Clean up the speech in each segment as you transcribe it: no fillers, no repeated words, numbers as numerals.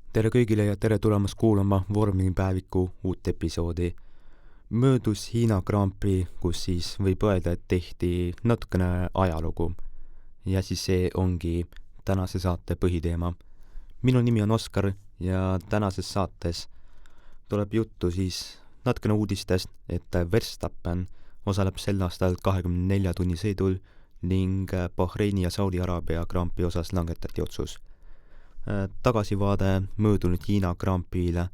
Tere kõigile ja tere tulemast kuulama vormelipäeviku uut episoodi. Möödus Hiina Grand Prix, kus siis võib öelda, et tehti natukene ajalugu. Ja siis see ongi tänase saate põhiteema. Minu nimi on Oskar ja tänases saates tuleb juttu siis natukene uudistest, et Verstappen osaleb sel aastal 24 tunni sõidul ning Bahreini ja Saudi Araabia Grand Prix osas langetati otsus. Tagasivaade möödunud Hiina Grand Prix'le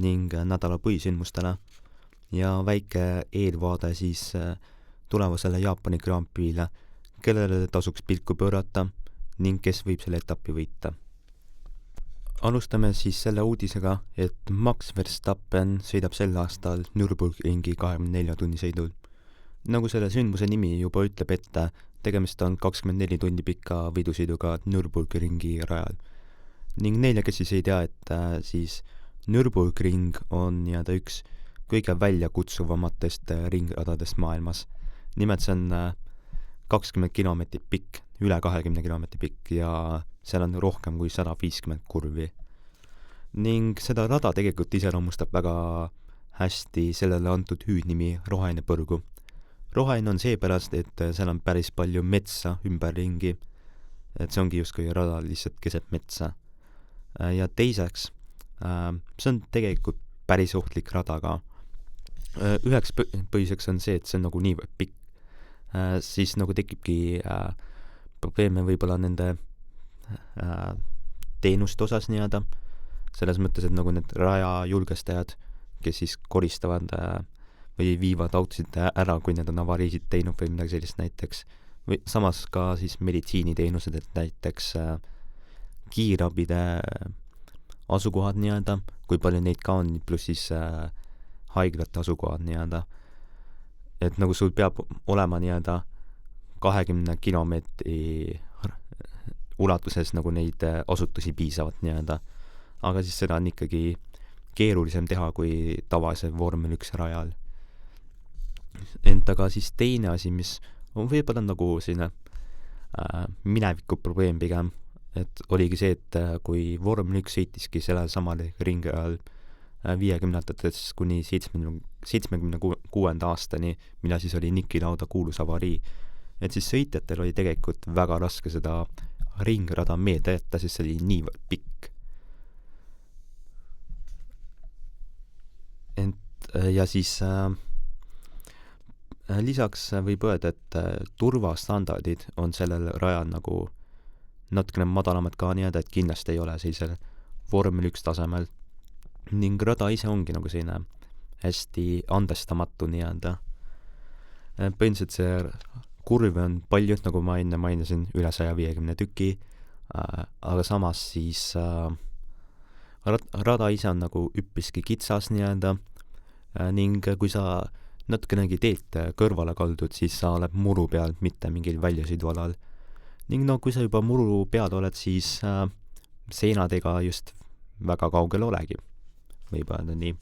ning nädala põhisündmustele ja väike eelvaade siis tulevasele Jaapani Grand Prix'le, kellele tasuks pilku pöörata ning kes võib selle etapi võita. Alustame siis selle uudisega, et Max Verstappen sõidab sel aastal Nürburgringi 24 tunni sõidul. Nagu selle sündmuse nimi juba ütleb ette, tegemist on 24 tundi pika võidusõiduga Nürburgringi rajal. Ning neile, kes siis ei tea, et siis Nürburgring on üks kõige väljakutsuvamatest ringradadest maailmas. Nimelt see on 20 kilomeetrit pikk, üle 20 kilomeetri pikk ja seal on rohkem kui 150 kurvi. Ning seda rada tegelikult iseloomustab väga hästi sellele antud hüüdnimi roheline põrgu. Roheline on seepärast, et seal on päris palju metsa ümberringi, et see ongi justkui rada lihtsalt keset metsa. Ja teiseks, see on tegelikult päris ohtlik rada ka. Üheks põhjuseks on see, et see on nagu niivõrd pikk. Siis nagu tekibki probleeme võib-olla nende teenuste osas nii-öelda. Selles mõttes, et nagu need rajajulgestajad, kes siis koristavad või viivad autosid ära, kui need on avariisid teinud või midagi sellist näiteks. Või samas ka siis meditsiiniteenused, et näiteks kiirabide asukohad nii-öelda, kui palju neid ka on, pluss siis haiglate asukohad nii-öelda. Et nagu sul peab olema nii-öelda 20 kilomeetri ulatuses nagu neid asutusi piisavalt nii-öelda. Aga siis seda on ikkagi keerulisem teha kui tavalise vormel 1 rajal. Ent aga siis teine asi, mis on võib-olla nagu selline mineviku probleem pigem, et oligi see, et kui vormel 1 sõitiski sellel samal ringi ajal 50-ndates kuni 76 aastani, mille siis oli Niki Lauda kuulus avarii, et siis sõitjatel oli tegelikult väga raske seda ringrada meelde jätta, sest see oli niivõrd pikk. Ja siis lisaks võib öelda, et turvastandardid on sellel rajal nagu natukene madalamad ka nii-öelda, et kindlasti ei ole sellisel vormel 1 tasemel. Ning rada ise ongi nagu selline hästi andestamatu nii-öelda. Põhimõtteliselt see kurve on palju, nagu ma enne mainisin, üle 150 tüki, aga samas siis rada ise on nagu üpriski kitsas nii-öelda ning kui sa natukenegi teelt kõrvale kaldud, siis sa oled muru peal, mitte mingil väljasõidualal. Ning no kui sa juba muru peal oled, siis seinadega just väga kaugel olegi, võib öelda nii.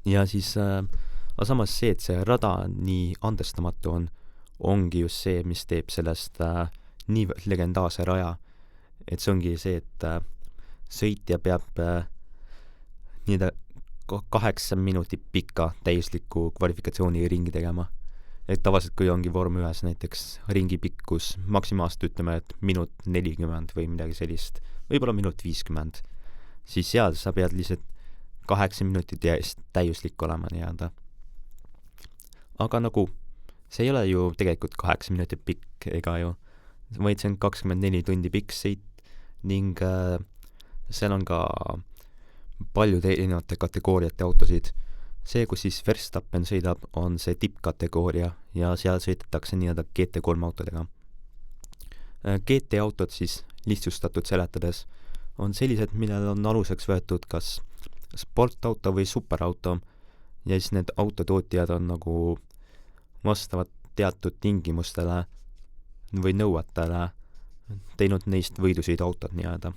Ja siis aga samas see, et see rada nii andestamatu ongi just see, mis teeb sellest nii legendaarse raja. Et see ongi see, et sõitja peab nii-öelda 8 minutit pikka täiusliku kvalifikatsiooni ringi tegema. Et tavaliselt, kui ongi vorm 1 näiteks ringi pikkus maksimaalselt ütleme, et minut 40 või midagi sellist, võib-olla minut 50, siis seal sa pead lihtsalt 8 minutit täiuslik olema nii-öelda. Aga nagu see ei ole ju tegelikult 8 minutit pikk ega ju, vaid see on 24 tundi pikk sõit ning seal on ka paljude erinevate kategooriate autosid. See, kus siis Verstappen sõidab, on see tippkategooria ja seal sõidetakse nii-öelda GT3 autodega. GT autod siis lihtsustatud seletades on sellised, millel on aluseks võetud kas sportauto või superauto ja siis need autotootjad on nagu vastavad teatud tingimustele või nõuetele teinud neist võidusõiduautod nii-öelda.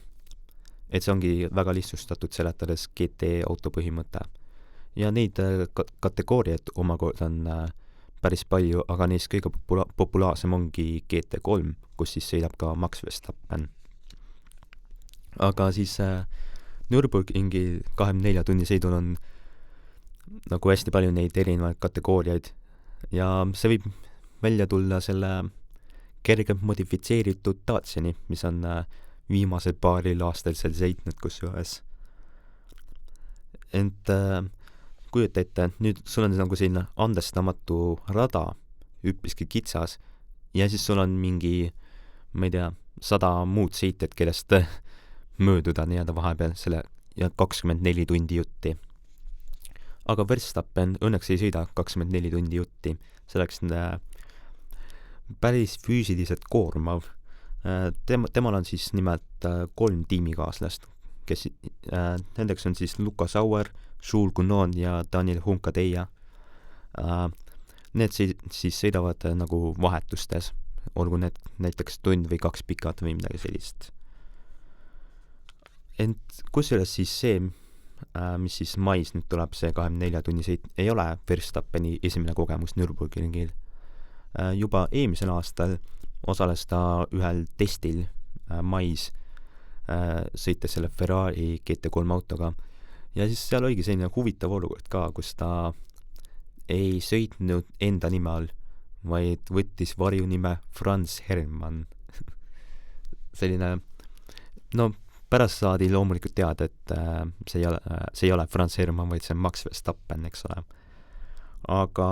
Et see ongi väga lihtsustatud seletades GT auto põhimõte. Ja neid kategooriaid omakorda on päris palju, aga neist kõige populaarsem ongi GT3, kus siis sõidab ka Max Verstappen. aga siis Nürburgringi 24 tunni sõidul on nagu hästi palju neid erinevaid kategooriaid ja see võib välja tulla selle kergelt modifitseeritud Daciani, mis on viimasel paaril aastal seal sõitnud kusjuures. Ent kujuta ette, nüüd sul on nagu selline andestamatu rada, üpriski kitsas, ja siis sul on mingi, ma ei tea, 100 muud sõitjat, kellest mööduda nii-öelda vahepeal selle ja 24 tundi jutti. Aga Verstappen õnneks ei sõida 24 tundi jutti. See oleks päris füüsiliselt koormav. Temal on siis nimelt 3 tiimikaaslast, kes nendeks on siis Luka Sauer, Jules Gounon ja Daniel Hunkadeia. Need siis sõidavad nagu vahetustes, olgu need näiteks tund või 2 pikad või midagi sellist. Ent kusjuures siis see, mis siis mais nüüd tuleb, see 24 tunni sõit, ei ole Verstappeni esimene kogemus Nürburgringil. Juba eelmisel aastal osales ta ühel testil mais, sõites selle Ferrari GT3 autoga. Ja siis seal oligi selline huvitav olukord ka, kus ta ei sõitnud enda nime all, vaid võttis varjunime Franz Hermann. Selline, no pärast saadi loomulikult teada, et see ei ole Franz Hermann, vaid see on Max Verstappen, eks ole. Aga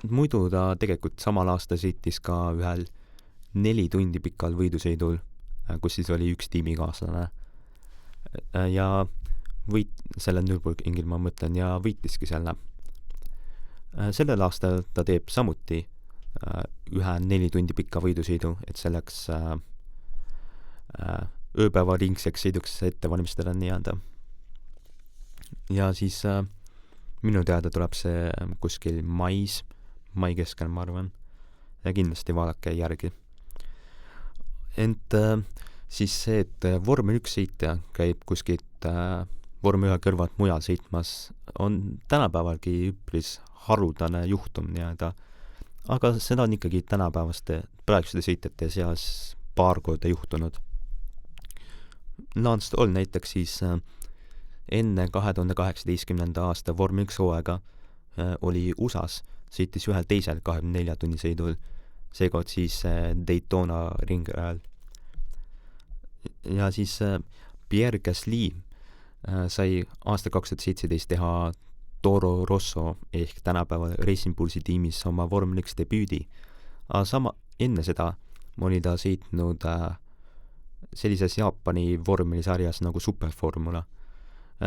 muidu ta tegelikult samal aastal sõitis ka ühel 4 tundi pikal võidusõidul, kus siis oli 1 tiimikaaslane. Ja selle Nürburgringil ma mõtlen ja võitiski selle. Sellel aastal ta teeb samuti ühe 4 tundi pikka võidusõidu, et selleks ööpäeva ringseks sõiduks ette valmistada nii-öelda. Ja siis minu teada tuleb see kuskil mai keskel, ma arvan. Ja kindlasti vaadake järgi. Ent siis see, et vormel 1 sõitja käib kuskilt vormel 1 kõrvalt mujal sõitmas, on tänapäevalgi üpris haruldane juhtum nii-öelda. Aga seda on ikkagi praeguste sõitjate seas paar korda juhtunud. Lance Stroll näiteks siis enne 2018. aasta vormel 1 hooaega oli USAs, sõitis ühel teisel 24 tunni sõidul, seekord siis Daytona ringrajal. Ja siis Pierre Gasly sai aasta 2017 teha Toro Rosso ehk tänapäeval Racing Bullsi tiimis oma vormel 1 debüüdi. Aga enne seda oli ta sõitnud sellises Jaapani vormelisarjas nagu Superformula.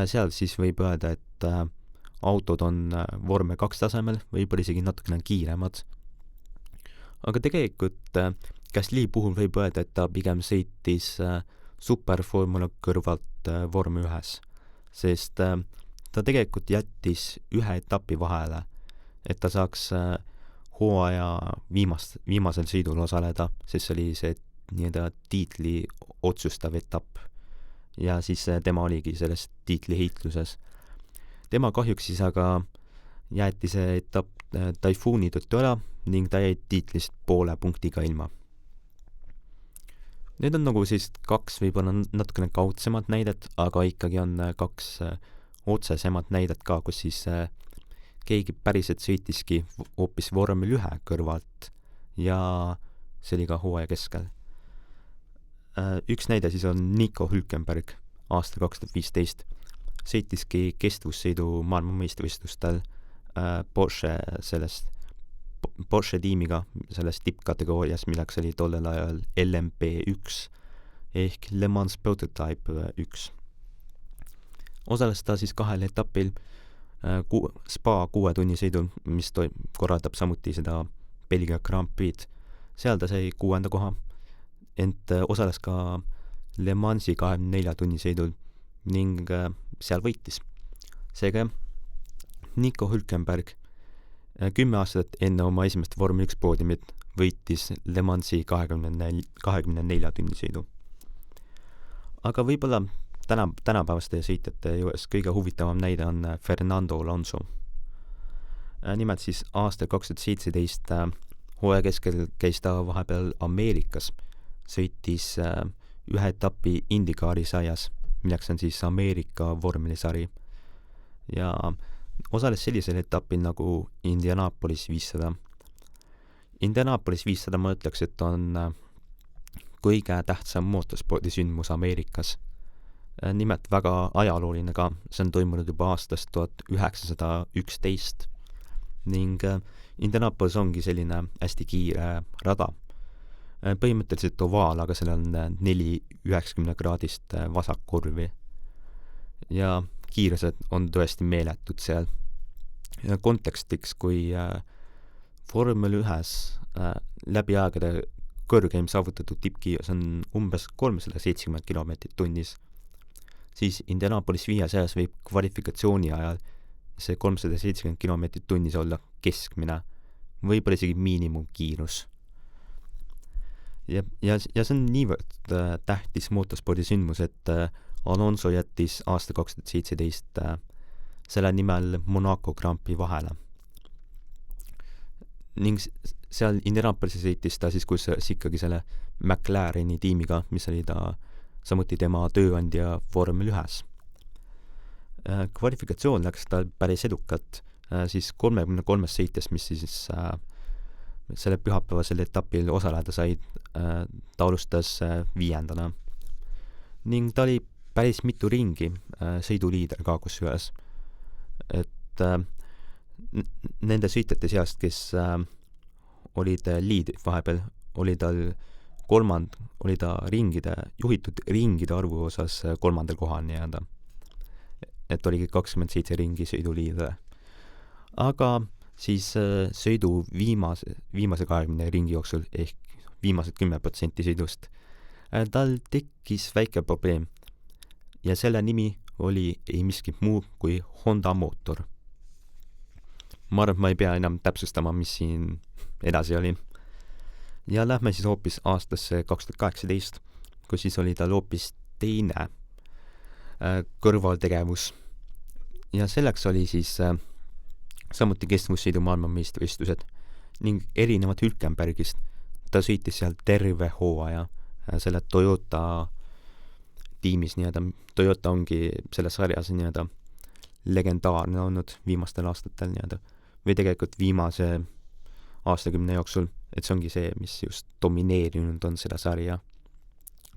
Seal siis võib öelda, et autod on vormel 2 tasemel, võib-olla isegi natukene kiiremad. Aga tegelikult Gasly puhul võib öelda, et ta pigem sõitis Superformula kõrvalt vormel 1, sest ta tegelikult jättis 1 etapi vahele, et ta saaks hooaja viimasel sõidul osaleda, sest oli see nii-öelda tiitli otsustav etapp. Ja siis tema oligi selles tiitliheitluses. Tema kahjuks siis aga jäeti see etapp taifuuni tõttu ära ning ta jäi tiitlist poole punktiga ilma. Need on nagu siis 2 võib-olla natukene kaudsemad näidet, aga ikkagi on 2 otsesemad näidet ka, kus siis keegi päriselt sõitiski hoopis vormel 1 kõrvalt ja see oli ka hooaja keskel. Üks näide siis on Nico Hülkenberg aasta 2015. Sõitiski kestvussõidu maailmameistrivõistlustel Porsche tiimiga selles tippkategoorias, milleks oli tollel ajal LMP1 ehk Le Mans Prototype 1. Osales ta siis 2 etapil Spa 6 tunni sõidul, mis korraldab samuti seda Belgia Grand Prix. Seal ta sai 6. koha, ent osales ka Le Mansi 24 tunni sõidul ning seal võitis. Seega Nico Hülkenberg 10 aastat enne oma esimest vormel 1 poodiumit võitis Le Mansi 24 tunni sõidu. Aga võib-olla tänapäevaste sõitjate juures kõige huvitavam näide on Fernando Alonso. Nimelt siis aasta 2017 hooaja keskel käis ta vahepeal Ameerikas, sõitis ühe etapi IndyCari sarjas, milleks on siis Ameerika vormelisari. Ja osales sellisel etapil nagu Indianapolis 500. Indianapolis 500 ma ütleks, et on kõige tähtsam mootorspordisündmus Ameerikas. Nimelt väga ajalooline ka, see on toimunud juba aastast 1911 ning Indianapolis ongi selline hästi kiire rada. Põhimõtteliselt ovaal, aga seal on 4 90-kraadist vasakkurvi ja kiirused on tõesti meeletud seal. Ja kontekstiks, kui Formel 1 läbi aegade kõrgeim saavutatud tippkiirus on umbes 370 kilomeetrit tunnis, siis Indianapolis 500 võib kvalifikatsiooni ajal see 370 kilomeetrit tunnis olla keskmine, võib-olla isegi miinimumkiirus. Ja see on niivõrd tähtis mootorspordisündmus, et Alonso jättis aasta 2017 selle nimel Monaco Grand Prix vahele. Ning seal Indianapolises sõitis ta siis, kus ikkagi selle McLareni tiimiga, mis oli ta samuti tema tööandja Formel 1. Kvalifikatsioon läks tal päris edukalt, siis 33 sõitjast, mis siis selle pühapäevasel etapil osaleda said, ta alustas 5. Ning ta oli päris mitu ringi sõiduliider ka kusjuures. Et nende sõitjate seast, kes olid liidrid vahepeal, oli ta juhitud ringide arvu osas 3. kohal nii-öelda. Et oligi 27 ringi sõiduliidre. Aga siis sõidu viimase 20 ringi jooksul ehk viimased 10% sõidust tal tekkis väike probleem ja selle nimi oli ei miskit muu kui Honda mootor. Ma arvan, et ma ei pea enam täpsustama, mis siin edasi oli. Ja lähme siis hoopis aastasse 2018, kus siis oli tal hoopis teine kõrvaltegevus. Ja selleks oli siis samuti kestvussõidu maailmameistrivõistlused ning erinevalt Hülkenbergist ta sõitis seal terve hooaja selle Toyota tiimis nii-öelda. Toyota ongi selle sarjas nii-öelda legendaarne olnud viimastel aastatel nii-öelda või tegelikult viimase aastakümne jooksul, et see ongi see, mis just domineerinud on seda sarja.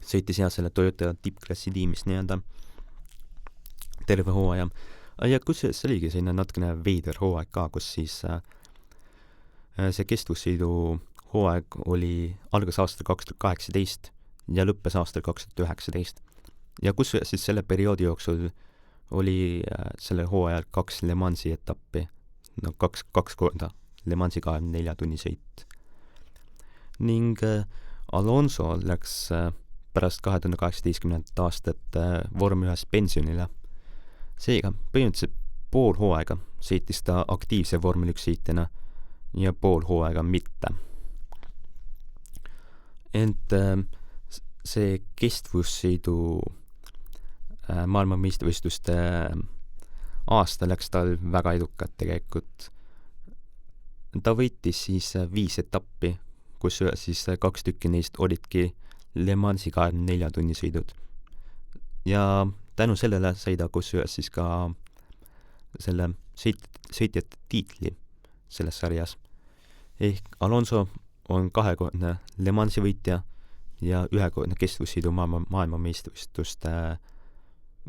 Sõitis jah selle Toyota tippklassi tiimis nii-öelda terve hooaja. Ja kus see oligi selline natkene veider hooaeg ka, kus siis see kestvussõidu hooaeg algas aastal 2018 ja lõppes aastal 2019. Ja kus siis selle perioodi jooksul oli selle hooajal 2 Le Mansi etappi, no kaks korda Le Mansi 24 tunni sõit. Ning Alonso läks pärast 2018. aastat Vormel 1 pensionile. Seega põhimõtteliselt pool hooaega sõitis ta aktiivse Vormel 1 sõitjana ja pool hooaega mitte. Ent see kestvussõidu maailmameistrivõistluste aasta läks tal väga edukalt tegelikult. Ta võitis siis 5 etappi, kus siis 2 tükki neist olidki Le Mansi 24 tunni sõidud. Ja tänu sellele sai ta kusjuures siis ka selle sõitjate tiitli selles sarjas. Ehk Alonso on 2-kordne Le Mansi võitja ja 1-kordne kestvussõidu maailmameistrivõistluste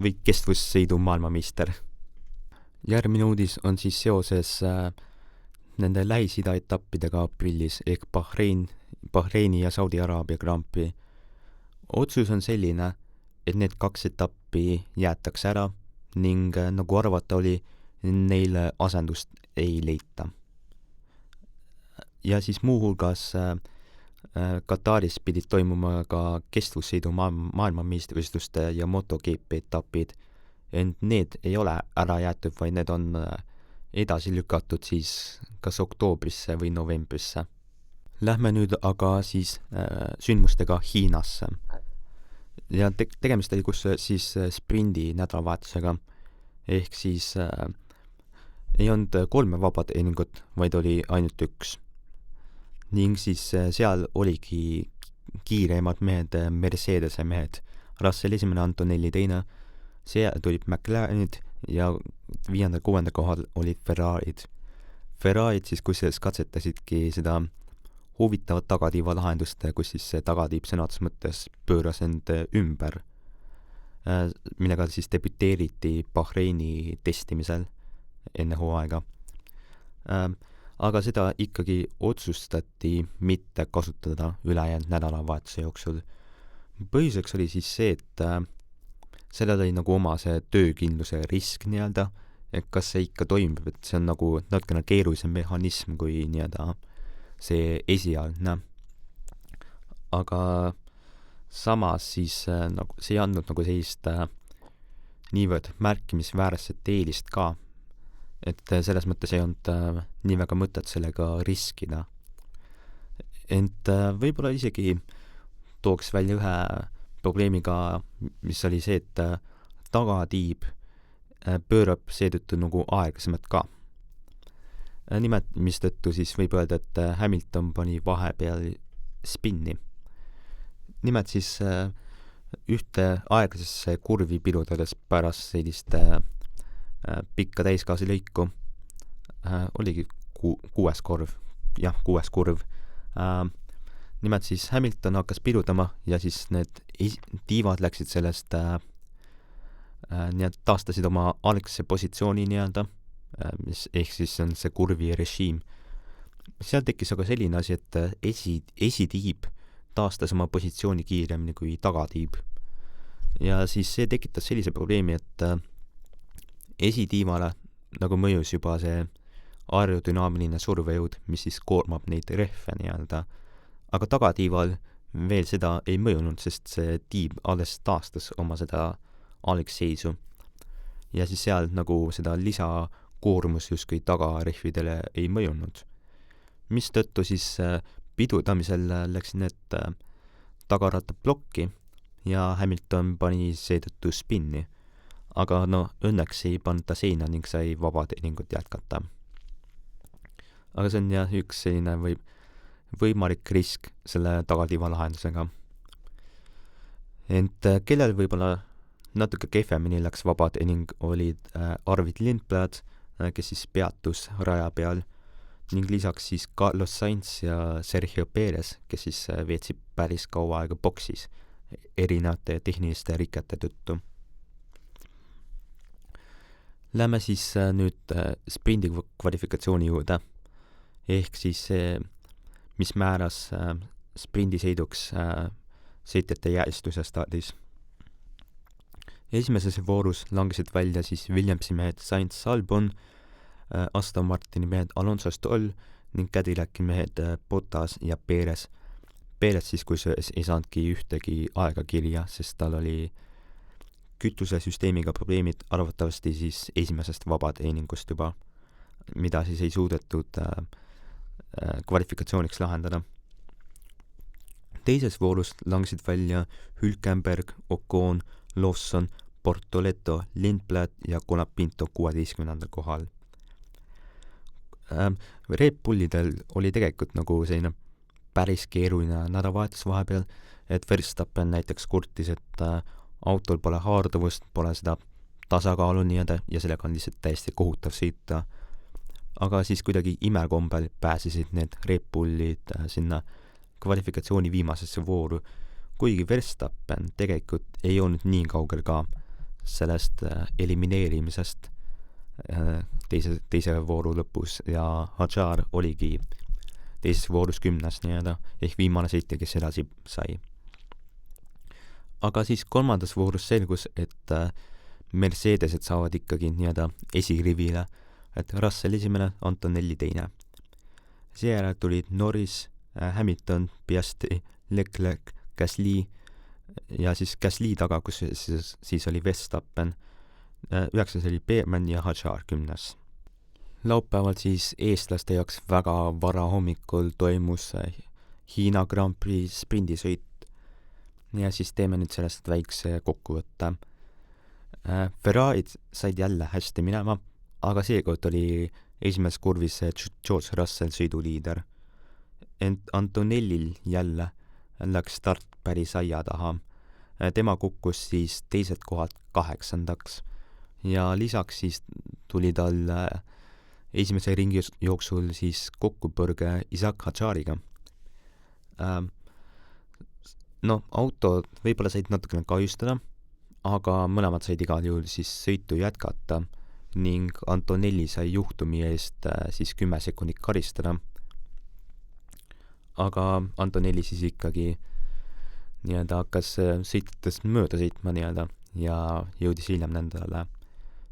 või kestvussõidu maailmameister. Järgmine uudis on siis seoses nende Lähis-Ida etappidega aprillis ehk Bahreini ja Saudi Araabia Grand Prix. Otsus on selline, et need 2 etappi jäetakse ära ning nagu arvata oli, neile asendust ei leita. Ja siis muuhulgas Kataris pidid toimuma ka kestvussõidu maailmameistrivõistluste ja MotoGP etapid, ent need ei ole ära jäetud, vaid need on edasi lükatud siis kas oktoobrisse või novembrisse. Lähme nüüd aga siis sündmustega Hiinasse. Ja tegemist oli kus siis sprindi nädalavahetusega, ehk siis ei olnud 3 vabateeningut, vaid oli ainult 1. Ning siis seal oligi kiiremad mehed, Mercedese mehed. Russell esimene, Antonelli teine, seejärel tulid McLarenid ja 5.-6. kohal olid Ferrarid. Ferrarid siis kusjuures katsetasidki seda huvitavat tagatiiva lahendust, kus siis see tagatiib sõnatus mõttes pööras end ümber, millega siis debüteeriti Bahreini testimisel enne hooaega. Aga seda ikkagi otsustati mitte kasutada ülejäänud nädalavahetuse jooksul. Põhjuseks oli siis see, et sellel oli nagu oma see töökindluse risk nii-öelda, et kas see ikka toimib, et see on nagu natukene keerulisem mehhanism kui nii-öelda see esialgne. Aga samas siis nagu see ei andnud nagu sellist niivõrd märkimisväärset eelist ka, et selles mõttes ei olnud nii väga mõtet sellega riskida. Ent võib-olla isegi tooks välja ühe probleemiga, mis oli see, et tagatiib pöörab seetõttu nagu aeglasemalt ka. Nimelt, mistõttu siis võib öelda, et Hamilton pani vahepeal spinni. Nimelt siis ühte aeglasesse kurvi pidurdades pärast sellist pikka täisgaasi lõiku oligi kuues kurv. Nimelt siis Hamilton hakkas pidurdama ja siis need tiivad läksid sellest taastasid oma algse positsiooni nii-öelda, mis ehk siis on see kurvi režiim. Seal tekkis aga selline asi, et esitiib taastas oma positsiooni kiiremini kui tagatiib. Ja siis see tekitas sellise probleemi, et esitiivale nagu mõjus juba see aerodünaamiline survejõud, mis siis koormab neid rehve nii-öelda. Aga tagatiival veel seda ei mõjunud, sest see tiib alles taastas oma seda algseisu. Ja siis seal nagu seda lisakoormus justkui tagarehvidele ei mõjunud. Mistõttu siis pidurdamisel läksid need tagaratta plokki ja Hamilton pani seetõttu spinni. Aga õnneks ei pannud ta seina ning sai vabateeningut jätkata. Aga see on jah üks selline võimalik risk selle tagatiiva lahendusega. Ent kellel võib-olla natuke kehvemini läks vabateening olid Arvid Lindblad, kes siis peatus raja peal, ning lisaks siis Carlos Sainz ja Sergio Perez, kes siis veetsid päris kaua aega boksis erinevate tehniliste rikete tõttu. Lähme siis nüüd sprindi kvalifikatsiooni juurde, ehk siis see, mis määras sprindisõiduks sõitjate järjestuse stardis. Esimeses voorus langesid välja siis Williamsi mehed Sainz Albon, Aston Martini mehed Alonso Stroll ning Cadillac'i mehed Bottas ja Perez. Perez siis, kui ei saanudki ühtegi aega kirja, sest tal oli kütusesüsteemiga probleemid arvatavasti siis esimesest vabateeningust juba, mida siis ei suudetud kvalifikatsiooniks lahendada. Teises voorus langesid välja Hülkenberg, Ocon, Lawson, Bortoleto, Lindblad ja Colapinto 16. kohal. Red Bullidel oli tegelikult nagu selline päris keeruline nädalavahetus vahepeal, et Verstappen näiteks kurtis, et autol pole haarduvust, pole seda tasakaalu nii-öelda ja sellega on lihtsalt täiesti kohutav sõita. Aga siis kuidagi imekombel pääsesid need Red Bullid sinna kvalifikatsiooni viimasesse vooru, kuigi Verstappen tegelikult ei olnud nii kaugel ka sellest elimineerimisest teise vooru lõpus ja Hadjar oligi teises voorus 10. nii-öelda ehk viimane sõitja, kes edasi sai. Aga siis kolmandas voorus selgus, et Mercedesed saavad ikkagi nii-öelda esirivile, et Russell esimene, Antonelli teine. Seejärel tulid Norris, Hamilton, Piastri, Leclerc, Gasly ja siis Gasly taga, kus siis oli Verstappen, 9. oli Beerman ja Hadjar 10. Laupäeval siis eestlaste jaoks väga vara hommikul toimus Hiina Grand Prix sprindisõit ja siis teeme nüüd sellest väikse kokkuvõtte. Ferrarid said jälle hästi minema, aga seekord oli esimeses kurvis George Russell sõiduliider. Ent Antonellil jälle läks start päris aia taha. Tema kukkus siis teised kohad 8. ja lisaks siis tuli tal esimese ringi jooksul siis kokkupõrge Isaac Hadžariga. Auto võib-olla said natukene kahjustada, aga mõlemad said igal juhul siis sõitu jätkata ning Antonelli sai juhtumi eest siis 10 sekundit karistada. Aga Antonelli siis ikkagi hakkas sõitjatest mööda sõitma ja jõudis hiljem nendele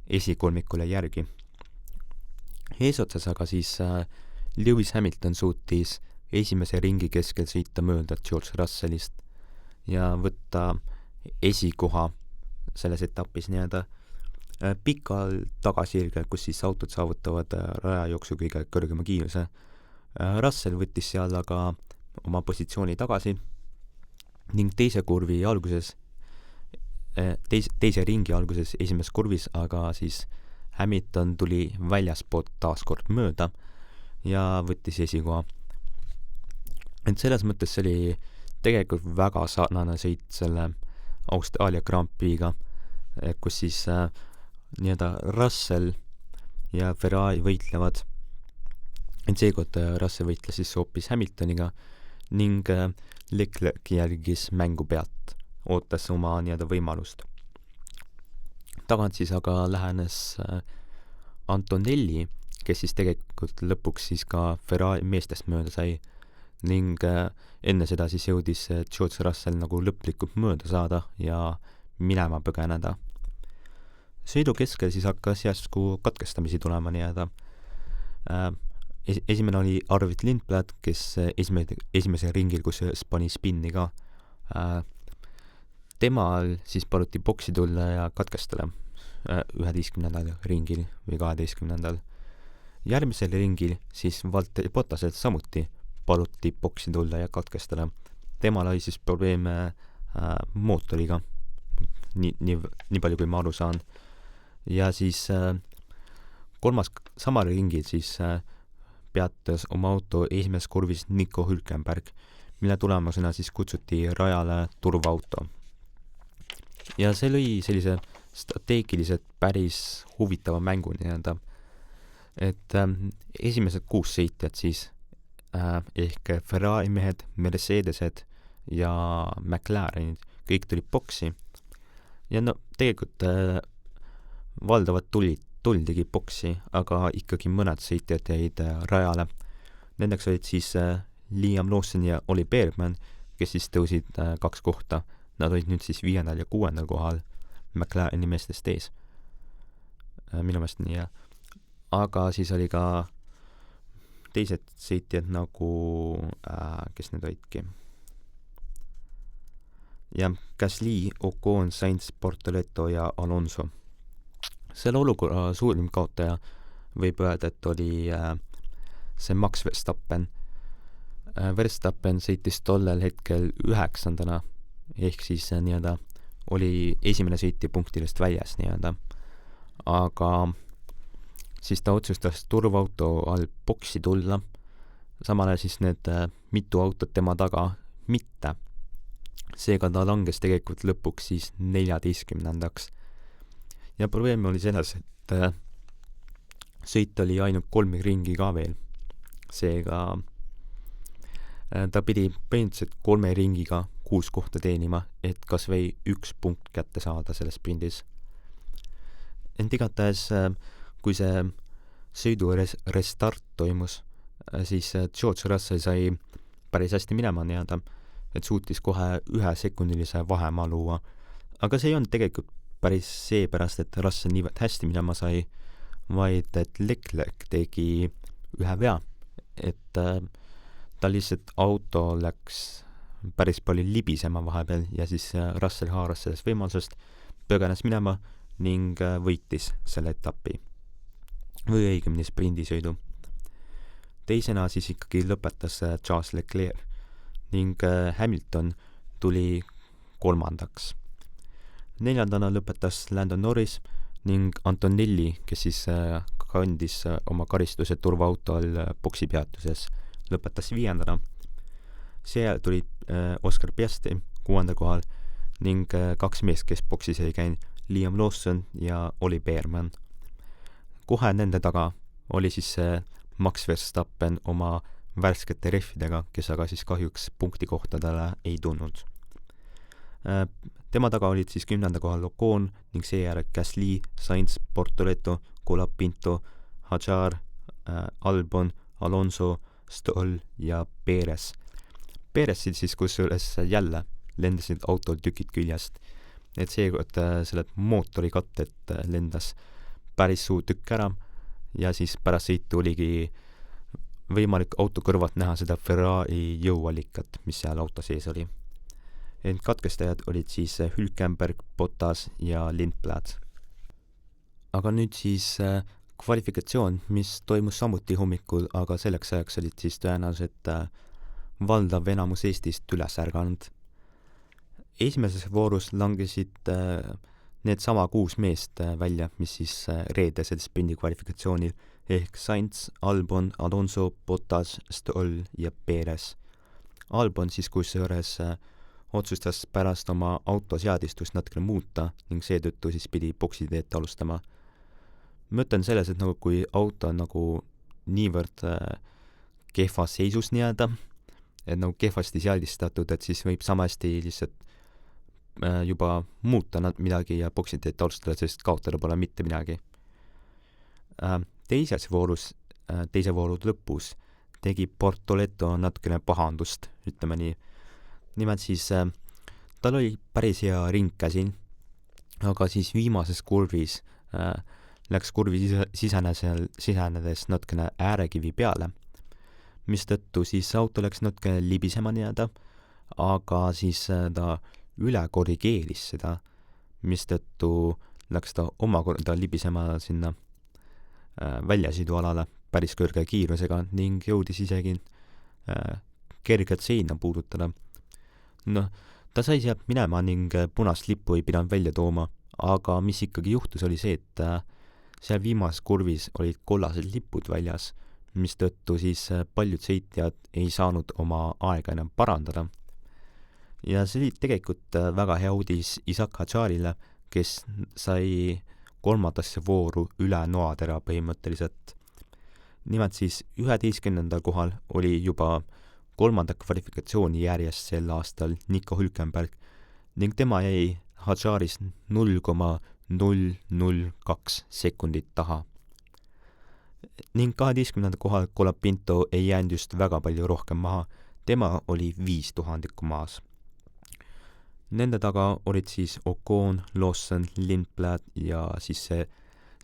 esikolmikule järgi. Eesotsas aga siis Lewis Hamilton suutis esimese ringi keskel sõita mööda George Russellist ja võtta esikoha selles etapis pikal tagasirgel, kus siis autod saavutavad rajajooksu kõige kõrgema kiiruse. Russell võttis seal aga oma positsiooni tagasi ning teise ringi alguses esimeses kurvis, aga siis Hamilton tuli väljaspoolt taaskord mööda ja võttis esikoha. Et selles mõttes see oli tegelikult väga sarnane sõit selle Austraalia Grand Prix'ga, kus siis Russell ja Ferrari võitlevad. Et seekord Russell võitles siis hoopis Hamiltoniga ning Leclerc järgis mängu pealt, ootas oma võimalust. Tagant siis aga lähenes Antonelli, kes siis tegelikult lõpuks siis ka Ferrari meestest mööda sai ning enne seda siis jõudis George Russell lõplikult mööda saada ja minema põgeneda. Sõidu keskel siis hakkas järsku katkestamisi tulema esimene oli Arvid Lindblad, kes esimese ringil kusjuures pani spinni ka. Temal siis paluti boksi tulla ja katkestada 11. ringil või 12. Järgmisel ringil siis Valtteri Bottasel samuti paluti boksi tulla ja katkestada. Temal oli siis probleeme mootoriga, nii palju kui ma aru saan. Ja siis samal ringil siis peatas oma auto esimeses kurvis Nico Hülkenberg, mille tulemusena siis kutsuti rajale turvaauto. Ja see lõi sellise strateegiliselt päris huvitava mängu et esimesed 6 sõitjat siis ehk Ferrari mehed, Mercedesed ja McLarenid kõik tulid boksi ja tegelikult valdavalt tuldigi boksi, aga ikkagi mõned sõitjad jäid rajale. Nendeks olid siis Liam Lawson ja Oli Bergman, kes siis tõusid 2 kohta. Nad olid nüüd siis 5. ja 6. kohal McLareni meestest ees. Minu meelest nii, jah. Aga siis oli ka teised sõitjad kes need olidki. Ja Gasly, Ocon, Sainz, Portoletto ja Alonso. Selle olukorra suurim kaotaja võib öelda, et oli see Max Verstappen. Verstappen sõitis tollel hetkel 9. ehk siis oli esimene sõitja punktidest väljas aga siis ta otsustas turvaauto all boksi tulla, samal ajal siis need mitu autot tema taga mitte. Seega ta langes tegelikult lõpuks siis 14. Ja probleem oli selles, et sõit oli ainult 3 ringi ka veel. Seega ta pidi põhimõtteliselt 3 ringiga 6 kohta teenima, et kas või 1 punkt kätte saada selles sprindis. Ent igatahes, kui see sõidu restart toimus, siis George Russell sai päris hästi minema et suutis kohe 1-sekundilise vahemaa luua. Aga see ei olnud tegelikult päris seepärast, et Russell niivõrd hästi minema sai, vaid et Leclerc tegi ühe vea, et ta lihtsalt auto läks päris palju libisema vahepeal ja siis Russell haaras sellest võimalusest, põgenes minema ning võitis selle etapi või õigemini sprindisõidu. Teisena siis ikkagi lõpetas Charles Leclerc ning Hamilton tuli 3. 4. lõpetas Lando Norris ning Antonelli, kes siis kandis oma karistuse turvaauto all boksipeatuses, lõpetas 5. Seejärel tulid Oscar Piastri 6. kohal ning 2 meest, kes boksis ei käinud, Liam Lawson ja Oli Beerman. Kohe nende taga oli siis Max Verstappen oma värskete rehvidega, kes aga siis kahjuks punktikohtadele ei tulnud. Tema taga olid siis 10. kohal Ocon ning seejärel Gasly, Sainz, Bortoleto, Colapinto, Hadjar, Albon, Alonso, Stoll ja Perez. Perezid siis kusjuures jälle lendasid autol tükid küljest, et seekord selle mootori kattet lendas päris suur tükk ära ja siis pärast sõitu oligi võimalik auto kõrvalt näha seda Ferrari jõuallikat, mis seal auto sees oli. Ent katkestajad olid siis Hülkenberg, Bottas ja Lindblad. Aga nüüd siis kvalifikatsioon, mis toimus samuti hommikul, aga selleks ajaks olid siis tõenäoliselt valdav enamus Eestist üles ärganud. Esimeses voorus langesid need sama 6 meest välja, mis siis reedesel spindi kvalifikatsioonil ehk Sainz, Albon, Alonso, Bottas, Stoll ja Perez. Albon siis kusjuures otsustas pärast oma autoseadistust natukene muuta ning seetõttu siis pidi boksiteed alustama. Mõtlen selles, et nagu kui auto on nagu niivõrd kehvas seisus nii-öelda, et nagu kehvasti seadistatud, et siis võib samasti lihtsalt juba muuta midagi ja boksiteed alustada, sest kaotada pole mitte midagi. Teises voorus, teise vooru lõpus tegi Bortoleto natukene pahandust, ütleme nii. Nimelt siis tal oli päris hea ring käsil, aga siis viimases kurvis läks kurvi sisenedes natukene äärekivi peale, mistõttu siis auto läks natukene libisema nii-öelda, aga siis ta üle korrigeeris seda, mistõttu läks ta omakorda libisema sinna väljasõidualale päris kõrge kiirusega ning jõudis isegi kergelt seina puudutada. Ta sai sealt minema ning punast lippu ei pidanud välja tooma, aga mis ikkagi juhtus, oli see, et seal viimases kurvis olid kollased lipud väljas, mistõttu siis paljud sõitjad ei saanud oma aega enam parandada. Ja see oli tegelikult väga hea uudis Isaac Hadjarile, kes sai 3. vooru üle noatera põhimõtteliselt. Nimelt siis 11. kohal oli juba 3. kvalifikatsiooni järjest sel aastal Nico Hülkenberg ning tema jäi Hadjarist 0,002 sekundit taha. Ning 12. kohal Colapinto ei jäänud just väga palju rohkem maha, tema oli 5000 maas. Nende taga olid siis Ocon, Lawson, Lindblad ja siis see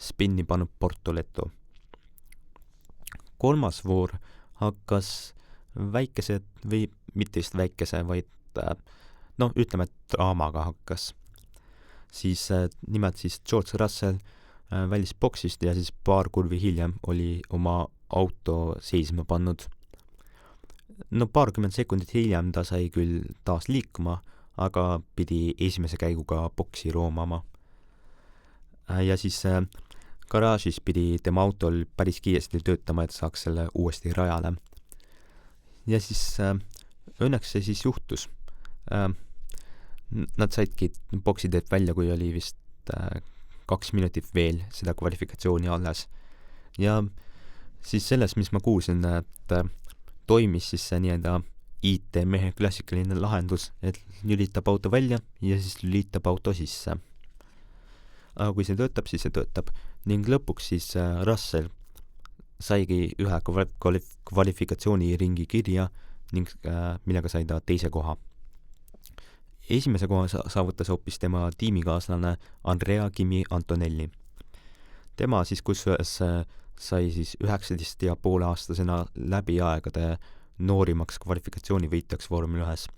spinni pannud Bortoleto. 3. voor hakkas väikese või mitte just väikese, vaid ütleme, et draamaga hakkas. Siis nimelt siis George Russell välis boksist ja siis paar kurvi hiljem oli oma auto seisma pannud. Paarkümmend sekundit hiljem ta sai küll taas liikuma, aga pidi esimese käiguga boksi roomama. Ja siis garaažis pidi tema autol päris kiiresti töötama, et saaks selle uuesti rajale. Ja siis õnneks see siis juhtus. Nad saidki boksiteed välja, kui oli vist 2 minutit veel seda kvalifikatsiooni alles. Ja siis selles, mis ma kuulsin, et toimis siis see nii- öelda IT-mehe klassikaline lahendus, et lülitab auto välja ja siis lülitab auto sisse. Aga kui see töötab, siis see töötab. Ning lõpuks siis Russell saigi ühe kvalifikatsiooniringi kirja ning millega sai ta 2. koha. Esimese koha saavutas hoopis tema tiimikaaslane Andrea Kimi Antonelli. Tema siis kusjuures sai siis 19,5-aastasena läbi aegade noorimaks kvalifikatsioonivõitjaks Formula 1.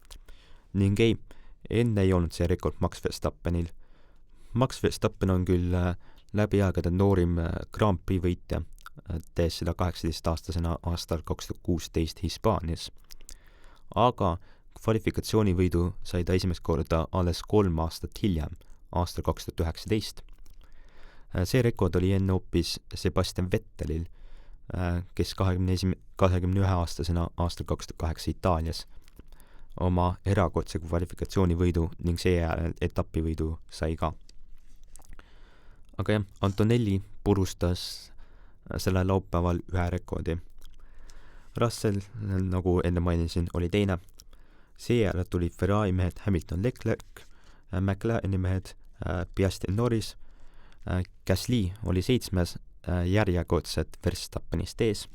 Ning enne ei olnud see rekord Max Verstappenil. Max Verstappen on küll läbi aegade noorim Grand Prix võitja, tees seda 18-aastasena aastal 2016 Hispaanias. Aga kvalifikatsioonivõidu sai ta esimest korda alles 3 aastat hiljem, aastal 2019. See rekord oli enne hoopis Sebastian Vettelil, kes 21-aastasena aastal 2008 Itaalias. oma erakordse kvalifikatsioonivõidu ning seejärel etapivõidu sai ka. Aga jah, Antonelli purustas sellel laupäeval ühe rekordi. Russell, nagu enne mainisin, oli teine. Seejärel tuli Ferrari mehed Hamilton Leclerc, McLareni mehed Piastri Norris, Gasly oli 7. järjekordset Verstappenist ees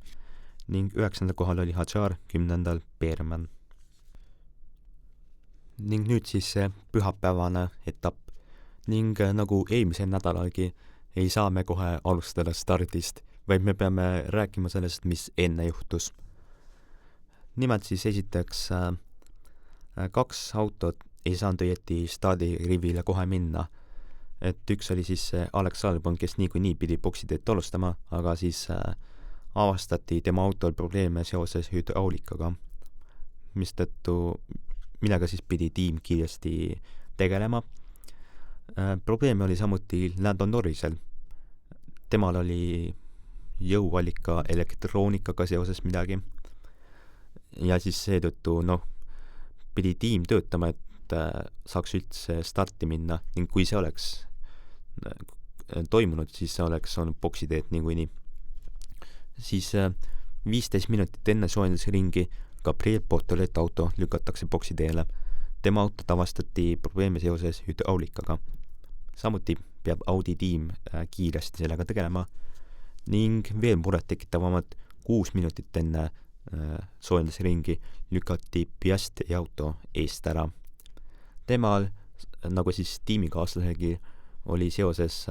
ning 9. kohal oli Hadjar, 10. Beerman. Ning nüüd siis see pühapäevane etapp ning nagu eelmisel nädalalgi ei saa me kohe alustada stardist, vaid me peame rääkima sellest, mis enne juhtus. Nimelt siis esiteks 2 autot ei saanud õieti stardirivile kohe minna. Et üks oli siis Alex Albon, kes niikuinii pidi boksiteed alustama, aga siis avastati tema autol probleeme seoses hüdraulikaga, millega siis pidi tiim kiiresti tegelema. Probleeme oli samuti Lando Norrisel. Temal oli jõuallika elektroonikaga seoses midagi. Ja siis seetõttu, pidi tiim töötama, et saaks üldse starti minna ning kui see oleks toimunud, siis see oleks olnud boksiteed niikuinii. Siis 15 minutit enne soojendusringi Gabriel Bortoleto auto lükatakse boksiteele. Tema autot avastati probleeme seoses hüdraulikaga. Samuti peab Audi tiim kiiresti sellega tegelema ning veel muret tekitavamalt 6 minutit enne soojendusringi lükati Piastri auto eest ära. Temal, nagu siis tiimikaaslasegi, oli seoses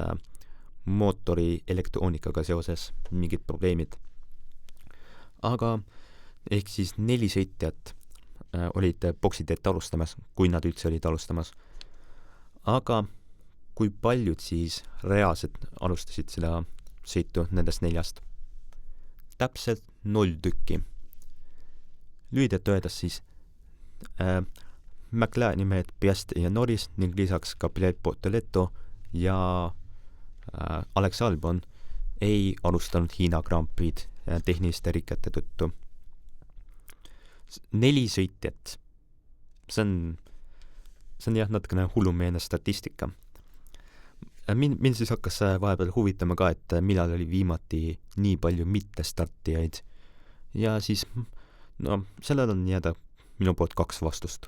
mootori elektroonikaga seoses mingid probleemid. Aga ehk siis 4 sõitjat olid boksiteed alustamas, kui nad üldse olid alustamas. Aga kui paljud siis reaalselt alustasid seda sõitu nendest 4? Täpselt 0 tükki. Lühidalt öeldes siis McLareni mehed Piastri ja Norris ning lisaks Gabriel Bortoleto ja Alex Albon ei alustanud Hiina Grand Prix'd tehniliste rikete tõttu. 4 sõitjat. See on jah natukene hullumeelne statistika. Mind siis hakkas vahepeal huvitama ka, et millal oli viimati nii palju mittestartijaid. Ja siis, sellel on minu poolt 2 vastust.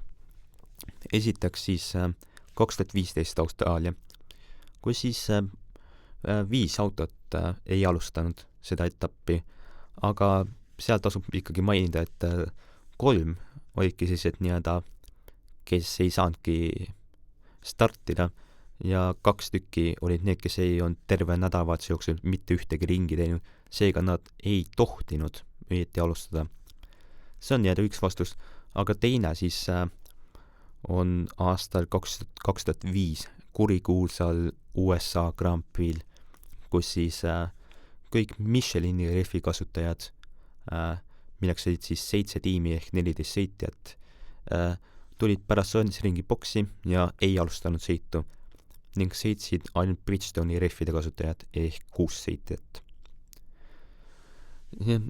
Esiteks siis 2015 Austraalia, kus siis 5 autot ei alustanud seda etappi, aga seal tasub ikkagi mainida, et 3 olidki sellised kes ei saanudki startida ja 2 tükki olid need, kes ei olnud terve nädalavahetuse jooksul mitte ühtegi ringi teinud, seega nad ei tohtinud õieti alustada. See on üks vastus, aga teine siis on aastal 2005 kurikuulsal USA Grand Prix'l, kus siis kõik Michelini rehvi kasutajad, milleks olid siis 7 tiimi ehk 14 sõitjat, tulid pärast soojendusringi boksi ja ei alustanud sõitu ning sõitsid ainult Bridgestone'i rehvide kasutajad ehk 6 sõitjat.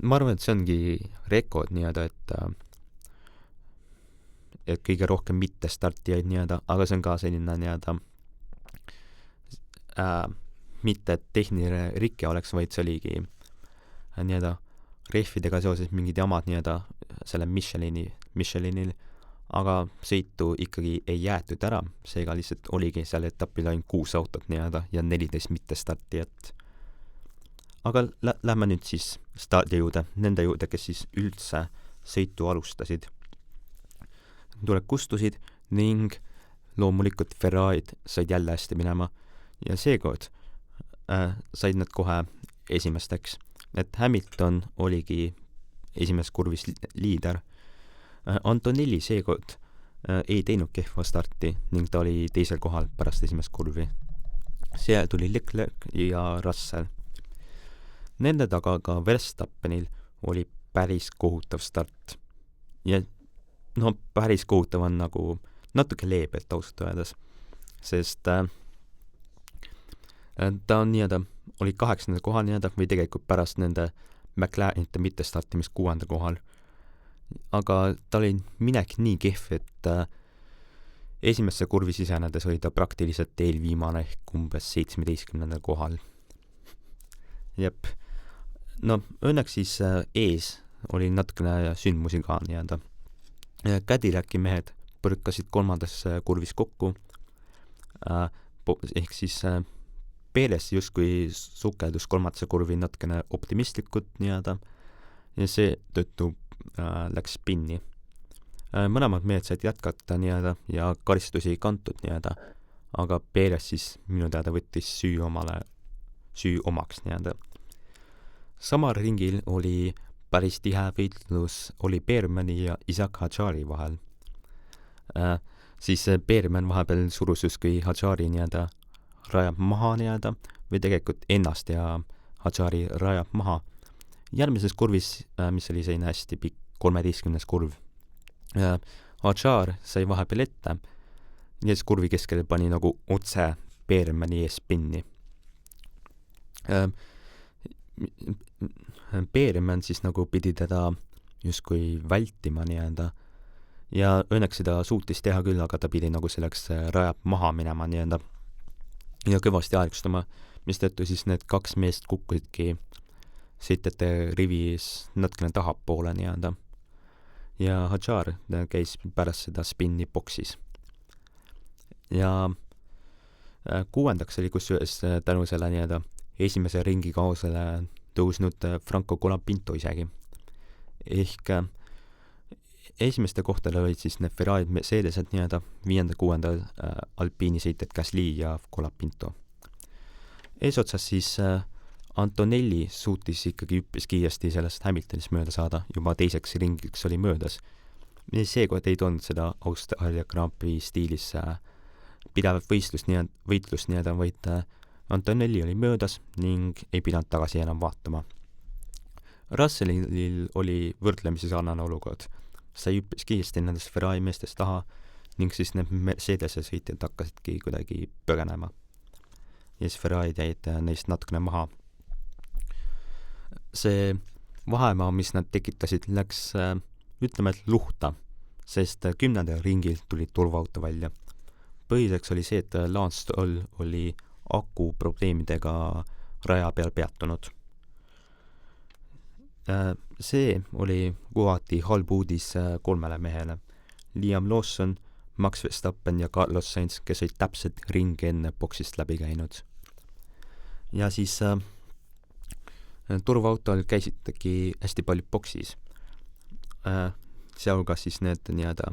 Ma arvan, et see ongi rekord et kõige rohkem mittestartijaid aga see on ka selline mitte tehniline rike oleks, vaid see oligi rehvidega seoses mingid jamad selle Michelinil, aga sõitu ikkagi ei jäetud ära, seega lihtsalt oligi seal etapil ainult 6 autot ja 14 mittestartijat. Aga lähme nüüd siis stardi juurde, nende juurde, kes siis üldse sõitu alustasid. Tuled kustusid ning loomulikult Ferrari'd said jälle hästi minema ja seekord said nad kohe esimesteks, et Hamilton oligi esimeses kurvis liider. Antonelli seekord ei teinud kehva starti ning ta oli teisel kohal pärast esimest kurvi. See tuli Leclerc ja Russell. Nende taga ka Verstappenil oli päris kohutav start. Ja päris kohutav on natuke leebelt ausalt öeldes, sest ta on oli 8. kohal või tegelikult pärast nende McLarenite mittestartimist 6. kohal. aga tal oli minek nii kehv, et esimesse kurvi sisenedes oli ta praktiliselt eelviimane ehk umbes 17. kohal. Jep. No õnneks siis ees oli natukene sündmusi ka nii-öelda. Cadillac'i mehed põrkasid kolmandas kurvis kokku, ehk siis Perez justkui sukeldus kolmandasse kurvi natukene optimistlikult nii-öelda ja see tõttu läks spinni. Mõlemad mehed said jätkata nii-öelda ja karistusi ei kantud nii-öelda, aga Perez siis minu teada võttis süü omaks nii-öelda. Samal ringil oli päris tihe võitlus Oli Beermani ja Isaac Hadjari vahel. Siis Beerman vahepeal surus justkui Hadjari nii-öelda rajab maha nii-öelda või tegelikult ennast ja Hadjari rajab maha. Järgmises kurvis, mis oli selline hästi pikk 13. kurv, Hadjar sai vahepeal ette ja siis kurvi keskel pani nagu otse Beermani ees spinni. Beerman siis nagu pidi teda justkui vältima nii-öelda ja õnneks seda suutis teha küll, aga ta pidi nagu selleks rajab maha minema nii-öelda ja kõvasti aeglustama, mis tõttu siis need kaks meest kukkusidki sõitjate rivis natukene tahapoole nii-öelda. Ja Hadjar käis pärast seda spinni boksis. Ja kuuendaks oli kusjuures tänu selle nii-öelda esimese ringi kaosele tõusnud Franco Colapinto isegi. Ehk esimeste kohtadel olid siis need Ferrari Mercedesed nii-öelda 5.-6. alpiini sõitjad Gasly ja Colapinto. Eesotsas siis Antonelli suutis ikkagi üppis kiiresti sellest Hamiltonist mööda saada, juba teiseks ringiks oli möödas. Seekord ei toonud seda Austraalia Grand Prix stiilis pidevat võitlust nii-öelda, vaid Antonelli oli möödas ning ei pidanud tagasi enam vaatama. Russellil oli võrdlemisi sarnane olukord. Sai üppis kiiresti nendest Ferrari meestest taha ning siis need Mercedese sõitjad hakkasidki kuidagi põgenema. Ja siis Ferrari jäid neist natukene maha. See vahemaa, mis nad tekitasid, läks ütleme, et luhta, sest 10. ringil tuli turvaauto välja. Põhiseks oli see, et Lance Stroll oli aku probleemidega raja peal peatunud. See oli kohati halb uudis kolmele mehele. Liam Lawson, Max Verstappen ja Carlos Sainz, kes olid täpselt ringi enne boksist läbi käinud. Ja siis turvaautol käisidki hästi palju boksis. Sealhulgas siis need nii-öelda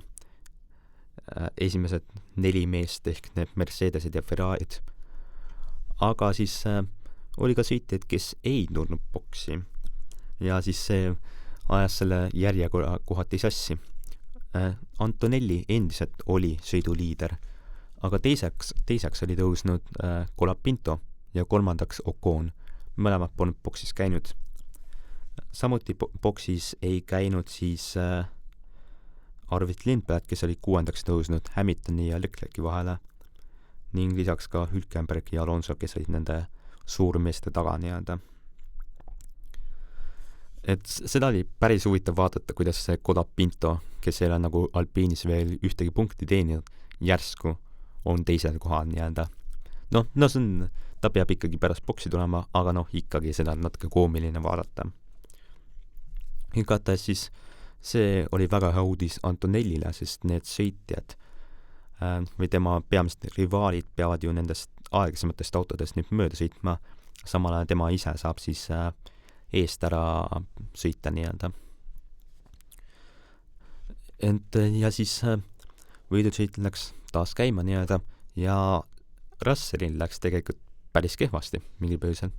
esimesed 4 meest ehk need Mercedesed ja Ferrarid. Aga siis oli ka sõitjaid, kes ei tulnud boksi. Ja siis see ajas selle järjekorra kohati sassi. Antonelli endiselt oli sõiduliider, aga teiseks oli tõusnud Colapinto ja kolmandaks Ocon. Mõlemad polnud boksis käinud. Samuti boksis ei käinud siis Arvid Lindberg, kes oli 6. tõusnud Hamiltoni ja Leclerc'i vahele ning lisaks ka Hülkenberg ja Alonso, kes olid nende suurmeeste taga nii-öelda. Et seda oli päris huvitav vaadata, kuidas see Colapinto, kes ei ole nagu alpiinis veel ühtegi punkti teeninud, järsku on teisel kohal nii-öelda. No see on, ta peab ikkagi pärast boksi tulema, aga ikkagi seda on natuke koomiline vaadata. Igatahes siis see oli väga hea uudis Antonellile, sest need sõitjad või tema peamised rivaalid peavad ju nendest aeglasematest autodest nüüd mööda sõitma, samal ajal tema ise saab siis eest ära sõita nii-öelda. Ja siis võidusõit läks taas käima nii-öelda ja Russellil läks tegelikult päris kehvasti mingil põhjusel.